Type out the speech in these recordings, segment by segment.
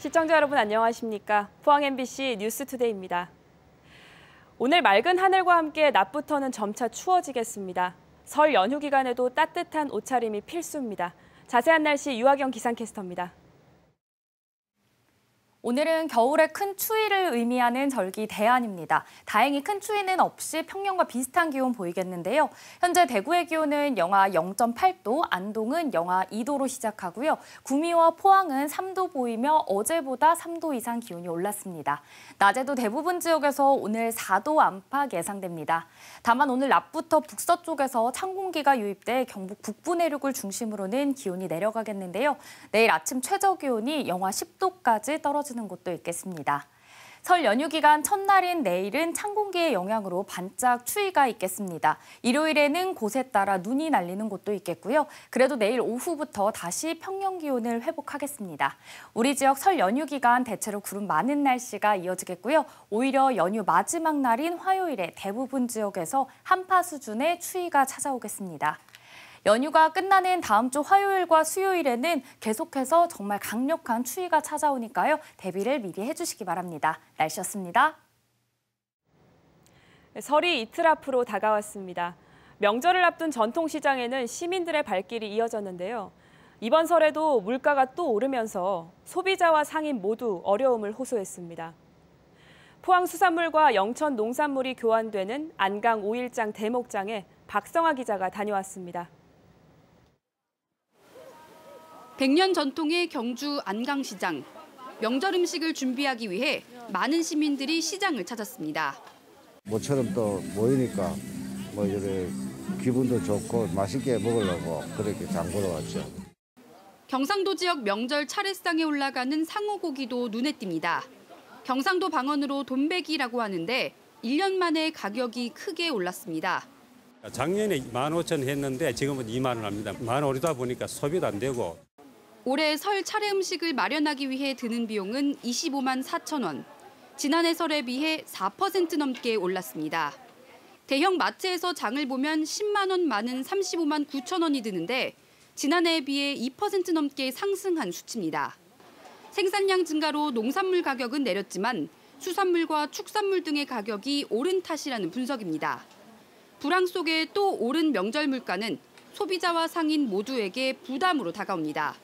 시청자 여러분 안녕하십니까? 포항 MBC 뉴스투데이입니다. 오늘 맑은 하늘과 함께 낮부터는 점차 추워지겠습니다. 설 연휴 기간에도 따뜻한 옷차림이 필수입니다. 자세한 날씨 유하경 기상캐스터입니다. 오늘은 겨울의 큰 추위를 의미하는 절기 대안입니다. 다행히 큰 추위는 없이 평년과 비슷한 기온 보이겠는데요. 현재 대구의 기온은 영하 0.8도, 안동은 영하 2도로 시작하고요. 구미와 포항은 3도 보이며 어제보다 3도 이상 기온이 올랐습니다. 낮에도 대부분 지역에서 오늘 4도 안팎 예상됩니다. 다만 오늘 낮부터 북서쪽에서 찬 공기가 유입돼 경북 북부 내륙을 중심으로는 기온이 내려가겠는데요. 내일 아침 최저 기온이 영하 10도까지 떨어지는 곳도 있겠습니다. 설 연휴 기간 첫날인 내일은 찬 공기의 영향으로 반짝 추위가 있겠습니다. 일요일에는 곳에 따라 눈이 날리는 곳도 있겠고요. 그래도 내일 오후부터 다시 평년 기온을 회복하겠습니다. 우리 지역 설 연휴 기간 대체로 구름 많은 날씨가 이어지겠고요. 오히려 연휴 마지막 날인 화요일에 대부분 지역에서 한파 수준의 추위가 찾아오겠습니다. 연휴가 끝나는 다음 주 화요일과 수요일에는 계속해서 정말 강력한 추위가 찾아오니까요. 대비를 미리 해주시기 바랍니다. 날씨였습니다. 설이 이틀 앞으로 다가왔습니다. 명절을 앞둔 전통시장에는 시민들의 발길이 이어졌는데요. 이번 설에도 물가가 또 오르면서 소비자와 상인 모두 어려움을 호소했습니다. 포항 수산물과 영천 농산물이 교환되는 안강 5일장 대목장에 박성아 기자가 다녀왔습니다. 100년 전통의 경주 안강시장. 명절 음식을 준비하기 위해 많은 시민들이 시장을 찾았습니다. 모처럼 또 모이니까 이렇게 기분도 좋고 맛있게 먹으려고 그렇게 장 보러 왔죠. 경상도 지역 명절 차례상에 올라가는 상어고기도 눈에 띈니다. 경상도 방언으로 돈베기라고 하는데 1년 만에 가격이 크게 올랐습니다. 작년에 15,000원 했는데 지금은 2만 원 합니다. 많이 오르다 보니까 소비도 안 되고. 올해 설 차례 음식을 마련하기 위해 드는 비용은 25만 4천 원. 지난해 설에 비해 4% 넘게 올랐습니다. 대형 마트에서 장을 보면 10만 원 많은 35만 9천 원이 드는데 지난해에 비해 2% 넘게 상승한 수치입니다. 생산량 증가로 농산물 가격은 내렸지만 수산물과 축산물 등의 가격이 오른 탓이라는 분석입니다. 불황 속에 또 오른 명절 물가는 소비자와 상인 모두에게 부담으로 다가옵니다.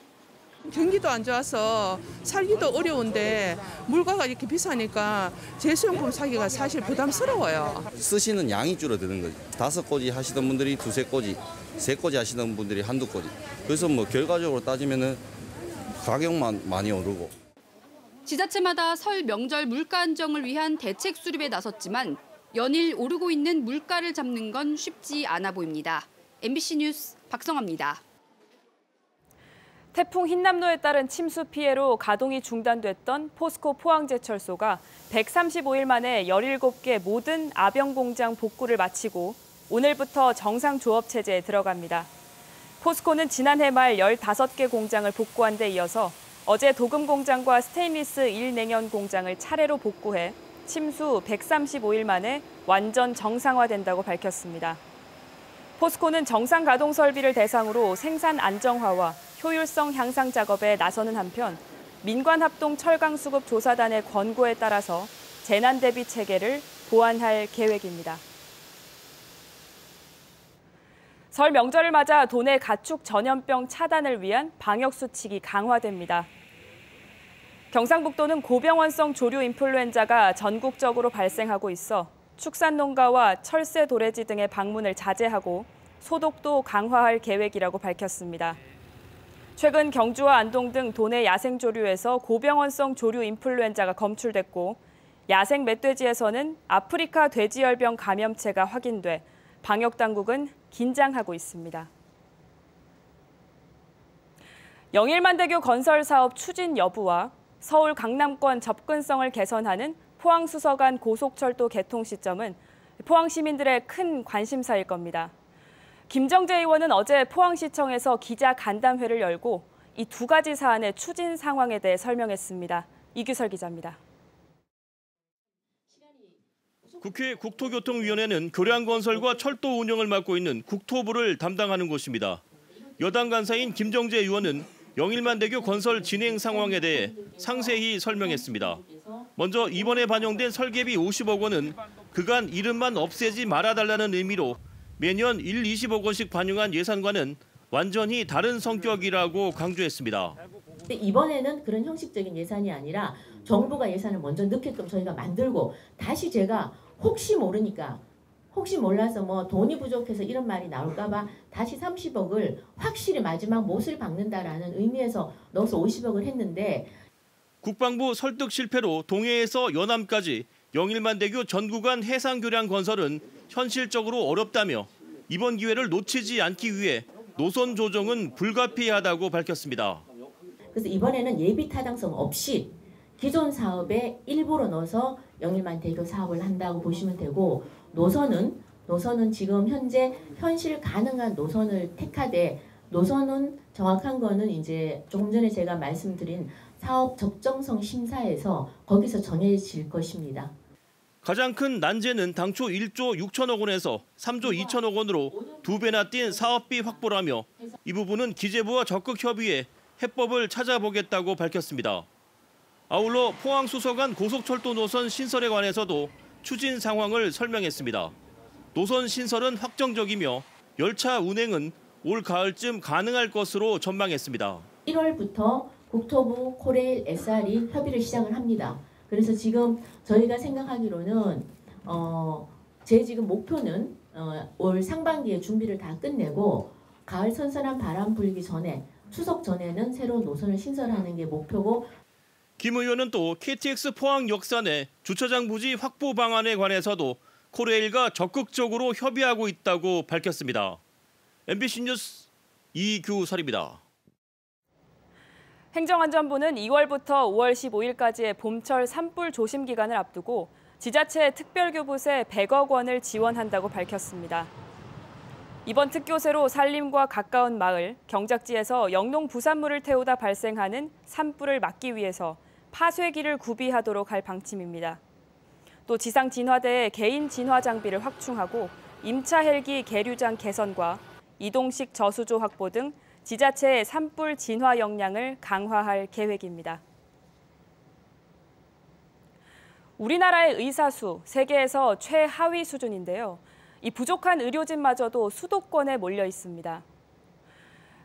경기도 안 좋아서 살기도 어려운데 물가가 이렇게 비싸니까 제수용품 사기가 사실 부담스러워요. 쓰시는 양이 줄어드는 거죠. 5꼬지 하시던 분들이 2-3꼬지, 3꼬지 하시던 분들이 1-2꼬지. 그래서 결과적으로 따지면은 가격만 많이 오르고. 지자체마다 설 명절 물가 안정을 위한 대책 수립에 나섰지만 연일 오르고 있는 물가를 잡는 건 쉽지 않아 보입니다. MBC 뉴스 박성아입니다. 태풍 흰남노에 따른 침수 피해로 가동이 중단됐던 포스코 포항제철소가 135일 만에 17개 모든 아병 공장 복구를 마치고 오늘부터 정상 조업 체제에 들어갑니다. 포스코는 지난해 말 15개 공장을 복구한 데 이어서 어제 도금 공장과 스테인리스 1냉연 공장을 차례로 복구해 침수 135일 만에 완전 정상화된다고 밝혔습니다. 포스코는 정상 가동 설비를 대상으로 생산 안정화와 효율성 향상 작업에 나서는 한편 민관합동철강수급조사단의 권고에 따라서 재난 대비 체계를 보완할 계획입니다. 설 명절을 맞아 도내 가축 전염병 차단을 위한 방역 수칙이 강화됩니다. 경상북도는 고병원성 조류 인플루엔자가 전국적으로 발생하고 있어 축산농가와 철새 도래지 등의 방문을 자제하고 소독도 강화할 계획이라고 밝혔습니다. 최근 경주와 안동 등 도내 야생조류에서 고병원성 조류 인플루엔자가 검출됐고 야생 멧돼지에서는 아프리카 돼지열병 감염체가 확인돼 방역당국은 긴장하고 있습니다. 영일만대교 건설 사업 추진 여부와 서울 강남권 접근성을 개선하는 포항수서간 고속철도 개통 시점은 포항 시민들의 큰 관심사일 겁니다. 김정재 의원은 어제 포항시청에서 기자 간담회를 열고 이 두 가지 사안의 추진 상황에 대해 설명했습니다. 이규설 기자입니다. 국회 국토교통위원회는 교량건설과 철도 운영을 맡고 있는 국토부를 담당하는 곳입니다. 여당 간사인 김정재 의원은 영일만대교 건설 진행 상황에 대해 상세히 설명했습니다. 먼저 이번에 반영된 설계비 50억 원은 그간 이름만 없애지 말아달라는 의미로 매년 20억 원씩 반영한 예산과는 완전히 다른 성격이라고 강조했습니다. 이번에는 그런 형식적인 예산이 아니라 정부가 예산을 먼저 넣게끔 저희가 만들고 다시 제가 혹시 모르니까 혹시 몰라서 뭐 돈이 부족해서 이런 말이 나올까 봐 다시 30억을 확실히 마지막 못을 박는다라는 의미에서 넣어서 50억을 했는데 국방부 설득 실패로 동해에서 연암까지 영일만대교 전 구간 해상교량 건설은 현실적으로 어렵다며 이번 기회를 놓치지 않기 위해 노선 조정은 불가피하다고 밝혔습니다. 그래서 이번에는 예비 타당성 없이 기존 사업에 일부러 넣어서 영일만대교 사업을 한다고 보시면 되고 노선은 지금 현재 현실 가능한 노선을 택하되 노선은 정확한 거는 이제 조금 전에 제가 말씀드린 사업 적정성 심사에서 거기서 정해질 것입니다. 가장 큰 난제는 당초 1조 6천억 원에서 3조 2천억 원으로 2배나 뛴 사업비 확보라며 이 부분은 기재부와 적극 협의해 해법을 찾아보겠다고 밝혔습니다. 아울러 포항수서간 고속철도 노선 신설에 관해서도 추진 상황을 설명했습니다. 노선 신설은 확정적이며 열차 운행은 올 가을쯤 가능할 것으로 전망했습니다. 1월부터 국토부, 코레일, SR이 협의를 시작을 합니다. 그래서 지금 저희가 생각하기로는 제 지금 목표는 올 상반기에 준비를 다 끝내고 가을 선선한 바람 불기 전에 추석 전에는 새로운 노선을 신설하는 게 목표고 김 의원은 또 KTX 포항 역사 내 주차장 부지 확보 방안에 관해서도 코레일과 적극적으로 협의하고 있다고 밝혔습니다. MBC 뉴스 이규설입니다. 행정안전부는 2월부터 5월 15일까지의 봄철 산불 조심 기간을 앞두고 지자체 특별교부세 100억 원을 지원한다고 밝혔습니다. 이번 특교세로 산림과 가까운 마을, 경작지에서 영농 부산물을 태우다 발생하는 산불을 막기 위해서 파쇄기를 구비하도록 할 방침입니다. 또 지상 진화대의 개인 진화 장비를 확충하고 임차 헬기 계류장 개선과 이동식 저수조 확보 등 지자체의 산불 진화 역량을 강화할 계획입니다. 우리나라의 의사 수 세계에서 최하위 수준인데요. 이 부족한 의료진마저도 수도권에 몰려 있습니다.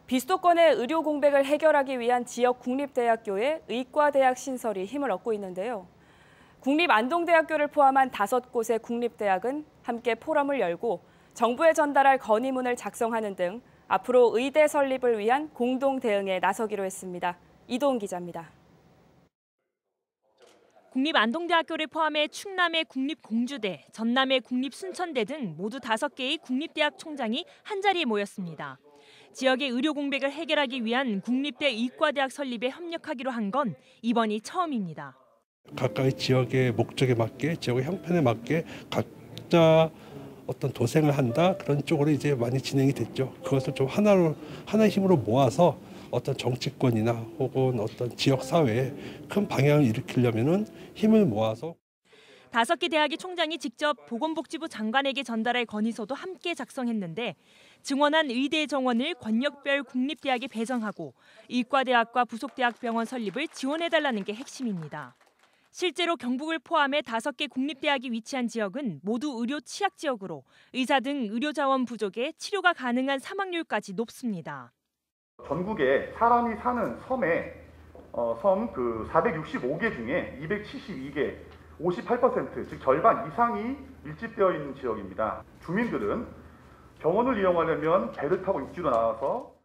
비수도권의 의료 공백을 해결하기 위한 지역 국립대학교의 의과대학 신설이 힘을 얻고 있는데요. 국립안동대학교를 포함한 5곳의 국립대학은 함께 포럼을 열고 정부에 전달할 건의문을 작성하는 등 앞으로 의대 설립을 위한 공동 대응에 나서기로 했습니다. 이도훈 기자입니다. 국립안동대학교를 포함해 충남의 국립공주대, 전남의 국립순천대 등 모두 5개의 국립대학 총장이 한자리에 모였습니다. 지역의 의료 공백을 해결하기 위한 국립대 의과대학 설립에 협력하기로 한 건 이번이 처음입니다. 각각의 지역의 목적에 맞게, 지역의 형편에 맞게 각자 어떤 도생을 한다, 그런 쪽으로 이제 많이 진행이 됐죠. 그것을 좀 하나의 힘으로 모아서 어떤 정치권이나 혹은 어떤 지역 사회에 큰 방향을 일으키려면은 힘을 모아서 5개 대학의 총장이 직접 보건복지부 장관에게 전달할 건의서도 함께 작성했는데 증원한 의대 정원을 권역별 국립대학에 배정하고 의과대학과 부속대학병원 설립을 지원해달라는 게 핵심입니다. 실제로 경북을 포함해 5개 국립대학이 위치한 지역은 모두 의료 취약 지역으로 의사 등 의료 자원 부족에 치료가 가능한 사망률까지 높습니다. 전국에 사람이 사는 섬에 섬 465개 중에 272개, 58%, 즉 절반 이상이 밀집되어 있는 지역입니다. 주민들은 병원을 이용하려면 배를 타고 육지로 나와서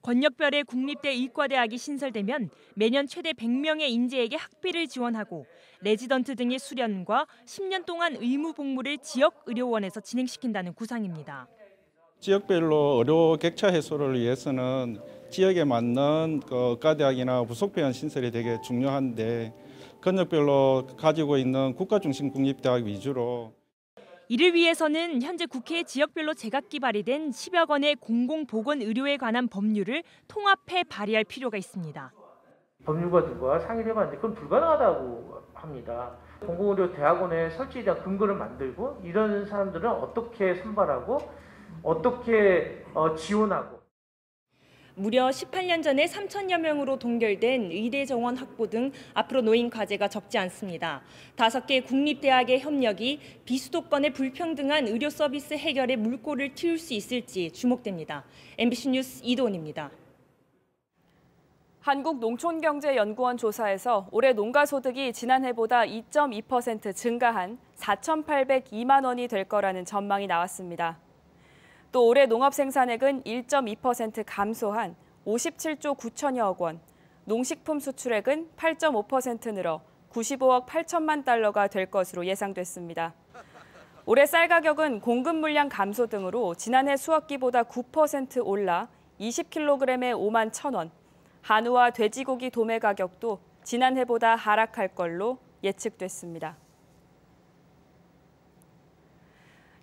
권역별의 국립대 의과대학이 신설되면 매년 최대 100명의 인재에게 학비를 지원하고 레지던트 등의 수련과 10년 동안 의무 복무를 지역 의료원에서 진행시킨다는 구상입니다. 지역별로 의료 격차 해소를 위해서는 지역에 맞는 의과대학이나 부속병원 신설이 되게 중요한데 권역별로 가지고 있는 국가 중심 국립대학 위주로 이를 위해서는 현재 국회에 지역별로 제각기 발의된 10여 건의 공공보건의료에 관한 법률을 통합해 발의할 필요가 있습니다. 법률가들과 상의를 해봤는데 그건 불가능하다고 합니다. 공공의료 대학원의 설치에 대한 근거를 만들고 이런 사람들은 어떻게 선발하고 어떻게 지원하고. 무려 18년 전에 3천여 명으로 동결된 의대 정원 확보 등 앞으로 놓인 과제가 적지 않습니다. 5개 국립대학의 협력이 비수도권의 불평등한 의료 서비스 해결에 물꼬를 틔울 수 있을지 주목됩니다. MBC 뉴스 이도은입니다. 한국농촌경제연구원 조사에서 올해 농가소득이 지난해보다 2.2% 증가한 4,802만 원이 될 거라는 전망이 나왔습니다. 또 올해 농업생산액은 1.2% 감소한 57조 9천여억 원, 농식품 수출액은 8.5% 늘어 95억 8천만 달러가 될 것으로 예상됐습니다. 올해 쌀 가격은 공급 물량 감소 등으로 지난해 수확기보다 9% 올라 20kg에 5만 1,000원, 한우와 돼지고기 도매 가격도 지난해보다 하락할 걸로 예측됐습니다.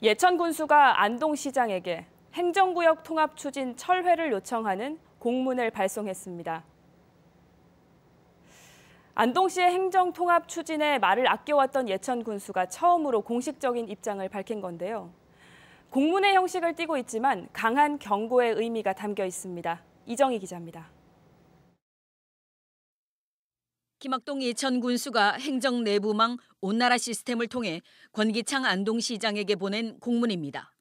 예천 군수가 안동시장에게 행정구역 통합 추진 철회를 요청하는 공문을 발송했습니다. 안동시의 행정 통합 추진에 말을 아껴왔던 예천 군수가 처음으로 공식적인 입장을 밝힌 건데요. 공문의 형식을 띠고 있지만 강한 경고의 의미가 담겨 있습니다. 이정희 기자입니다. 김학동 예천 군수가 행정 내부망 온나라 시스템을 통해 권기창 안동시장에게 보낸 공문입니다.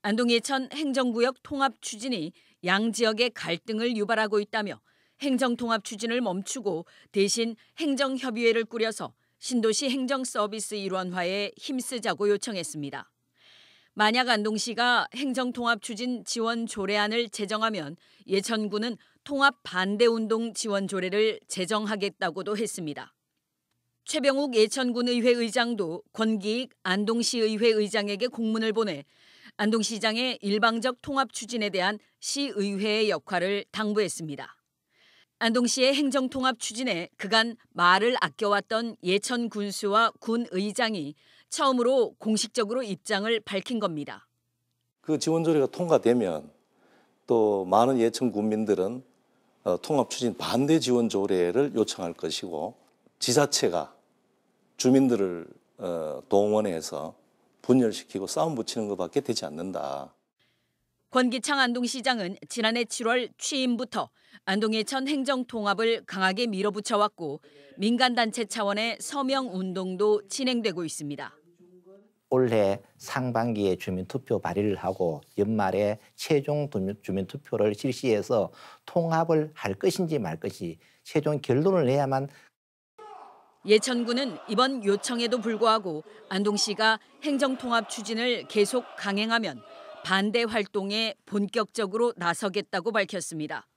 안동 예천 행정구역 통합 추진이 양 지역의 갈등을 유발하고 있다며 행정통합 추진을 멈추고 대신 행정협의회를 꾸려서 신도시 행정서비스 일원화에 힘쓰자고 요청했습니다. 만약 안동시가 행정통합 추진 지원 조례안을 제정하면 예천구는 통합 반대운동 지원 조례를 제정하겠다고도 했습니다. 최병욱 예천군 의회 의장도 권기익 안동시 의회 의장에게 공문을 보내 안동시장의 일방적 통합 추진에 대한 시의회의 역할을 당부했습니다. 안동시의 행정통합 추진에 그간 말을 아껴왔던 예천 군수와 군 의장이 처음으로 공식적으로 입장을 밝힌 겁니다. 그 지원 조례가 통과되면 또 많은 예천 군민들은 통합 추진 반대 지원 조례를 요청할 것이고 지자체가 주민들을 동원해서 분열시키고 싸움 붙이는 것밖에 되지 않는다. 권기창 안동시장은 지난해 7월 취임부터 안동 예천 행정통합을 강하게 밀어붙여왔고 민간단체 차원의 서명운동도 진행되고 있습니다. 올해 상반기에 주민투표 발의를 하고 연말에 최종 주민투표를 실시해서 통합을 할 것인지 말 것인지 최종 결론을 내야만. 예천구는 이번 요청에도 불구하고 안동시가 행정통합 추진을 계속 강행하면 반대 활동에 본격적으로 나서겠다고 밝혔습니다.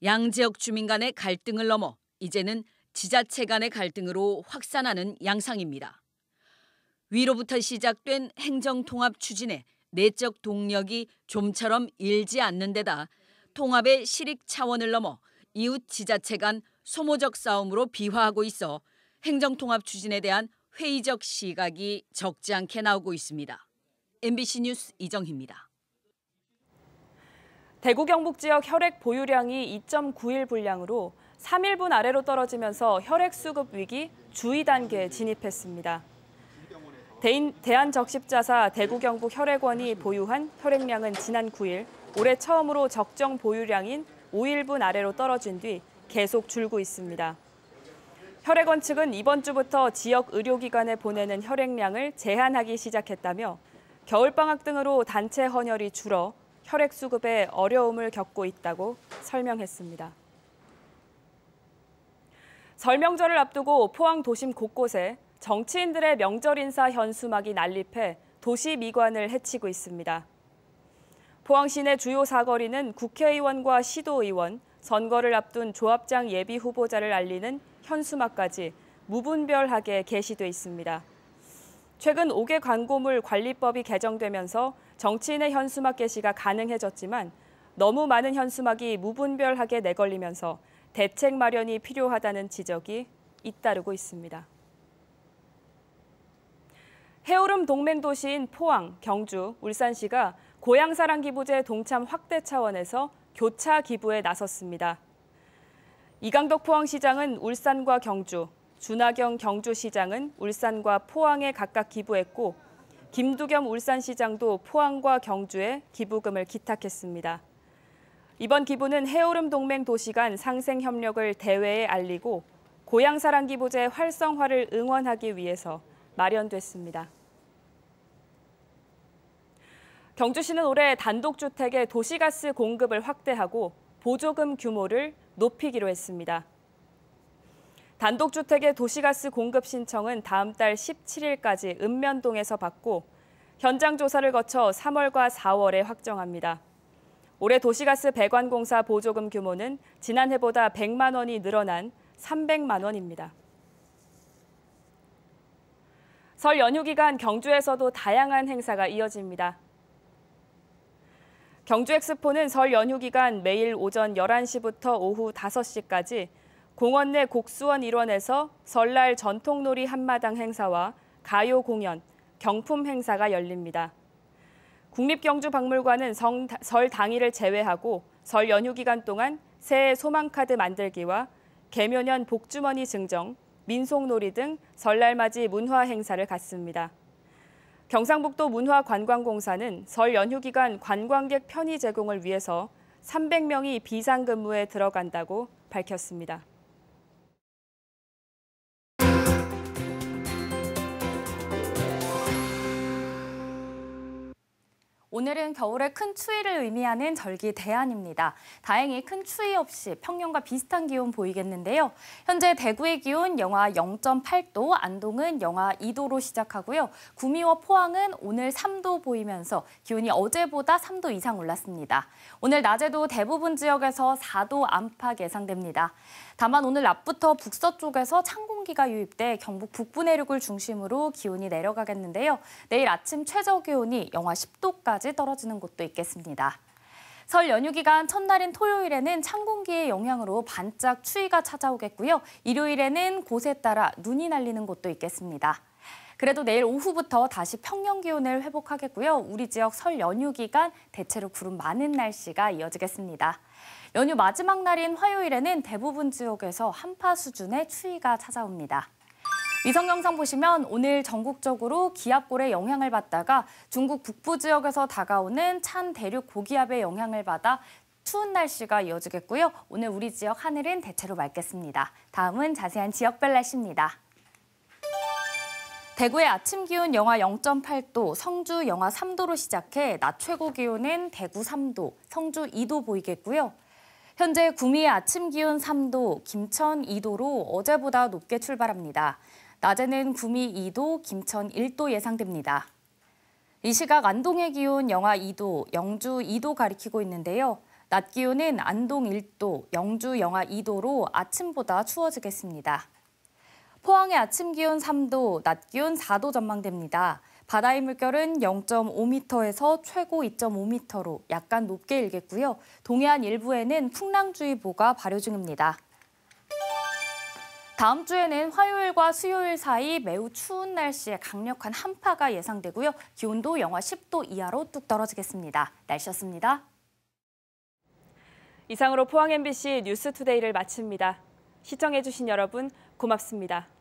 양 지역 주민 간의 갈등을 넘어 이제는 지자체 간의 갈등으로 확산하는 양상입니다. 위로부터 시작된 행정통합 추진에 내적 동력이 좀처럼 일지 않는 데다 통합의 실익 차원을 넘어 이웃 지자체 간 소모적 싸움으로 비화하고 있어 행정통합 추진에 대한 회의적 시각이 적지 않게 나오고 있습니다. MBC 뉴스 이정희입니다. 대구 경북 지역 혈액 보유량이 2.91 분량으로 3일분 아래로 떨어지면서 혈액 수급 위기 주의 단계에 진입했습니다. 대한적십자사 대구 경북 혈액원이 보유한 혈액량은 지난 9일 올해 처음으로 적정 보유량인 5일분 아래로 떨어진 뒤 계속 줄고 있습니다. 혈액원 측은 이번 주부터 지역 의료기관에 보내는 혈액량을 제한하기 시작했다며 겨울방학 등으로 단체 헌혈이 줄어 혈액 수급에 어려움을 겪고 있다고 설명했습니다. 설 명절을 앞두고 포항 도심 곳곳에 정치인들의 명절 인사 현수막이 난립해 도시 미관을 해치고 있습니다. 포항 시내 주요 사거리는 국회의원과 시도의원, 선거를 앞둔 조합장 예비 후보자를 알리는 현수막까지 무분별하게 게시돼 있습니다. 최근 5개 광고물 관리법이 개정되면서 정치인의 현수막 게시가 가능해졌지만 너무 많은 현수막이 무분별하게 내걸리면서 대책 마련이 필요하다는 지적이 잇따르고 있습니다. 해오름 동맹 도시인 포항, 경주, 울산시가 고향사랑 기부제 동참 확대 차원에서 교차 기부에 나섰습니다. 이강덕 포항시장은 울산과 경주, 준하경 경주시장은 울산과 포항에 각각 기부했고 김두겸 울산시장도 포항과 경주에 기부금을 기탁했습니다. 이번 기부는 해오름 동맹 도시 간 상생 협력을 대외에 알리고 고향사랑 기부제 활성화를 응원하기 위해서 마련됐습니다. 경주시는 올해 단독주택의 도시가스 공급을 확대하고 보조금 규모를 높이기로 했습니다. 단독주택의 도시가스 공급 신청은 다음 달 17일까지 읍면동에서 받고 현장 조사를 거쳐 3월과 4월에 확정합니다. 올해 도시가스 배관공사 보조금 규모는 지난해보다 100만 원이 늘어난 300만 원입니다. 설 연휴 기간 경주에서도 다양한 행사가 이어집니다. 경주엑스포는 설 연휴 기간 매일 오전 11시부터 오후 5시까지 공원 내 곡수원 일원에서 설날 전통놀이 한마당 행사와 가요 공연, 경품 행사가 열립니다. 국립경주박물관은 설 당일을 제외하고 설 연휴 기간 동안 새해 소망카드 만들기와 개묘년 복주머니 증정, 민속놀이 등 설날맞이 문화 행사를 갖습니다. 경상북도 문화관광공사는 설 연휴 기간 관광객 편의 제공을 위해서 300명이 비상근무에 들어간다고 밝혔습니다. 오늘은 겨울의 큰 추위를 의미하는 절기 대안입니다. 다행히 큰 추위 없이 평년과 비슷한 기온 보이겠는데요. 현재 대구의 기온 영하 0.8도, 안동은 영하 2도로 시작하고요. 구미와 포항은 오늘 3도 보이면서 기온이 어제보다 3도 이상 올랐습니다. 오늘 낮에도 대부분 지역에서 4도 안팎 예상됩니다. 다만 오늘 낮부터 북서쪽에서 찬 공기가 유입돼 경북 북부 내륙을 중심으로 기온이 내려가겠는데요. 내일 아침 최저 기온이 영하 10도까지 떨어지는 곳도 있겠습니다. 설 연휴 기간 첫날인 토요일에는 찬 공기의 영향으로 반짝 추위가 찾아오겠고요. 일요일에는 곳에 따라 눈이 날리는 곳도 있겠습니다. 그래도 내일 오후부터 다시 평년 기온을 회복하겠고요. 우리 지역 설 연휴 기간 대체로 구름 많은 날씨가 이어지겠습니다. 연휴 마지막 날인 화요일에는 대부분 지역에서 한파 수준의 추위가 찾아옵니다. 위성 영상 보시면 오늘 전국적으로 기압골의 영향을 받다가 중국 북부 지역에서 다가오는 찬 대륙 고기압의 영향을 받아 추운 날씨가 이어지겠고요. 오늘 우리 지역 하늘은 대체로 맑겠습니다. 다음은 자세한 지역별 날씨입니다. 대구의 아침 기온 영하 0.8도, 성주 영하 3도로 시작해 낮 최고 기온은 대구 3도, 성주 2도 보이겠고요. 현재 구미의 아침 기온 3도, 김천 2도로 어제보다 높게 출발합니다. 낮에는 구미 2도, 김천 1도 예상됩니다. 이 시각 안동의 기온 영하 2도, 영주 2도 가리키고 있는데요. 낮 기온은 안동 1도, 영주 영하 2도로 아침보다 추워지겠습니다. 포항의 아침 기온 3도, 낮 기온 4도 전망됩니다. 바다의 물결은 0.5m에서 최고 2.5m로 약간 높게 일겠고요. 동해안 일부에는 풍랑주의보가 발효 중입니다. 다음 주에는 화요일과 수요일 사이 매우 추운 날씨에 강력한 한파가 예상되고요. 기온도 영하 10도 이하로 뚝 떨어지겠습니다. 날씨였습니다. 이상으로 포항 MBC 뉴스투데이를 마칩니다. 시청해주신 여러분 고맙습니다.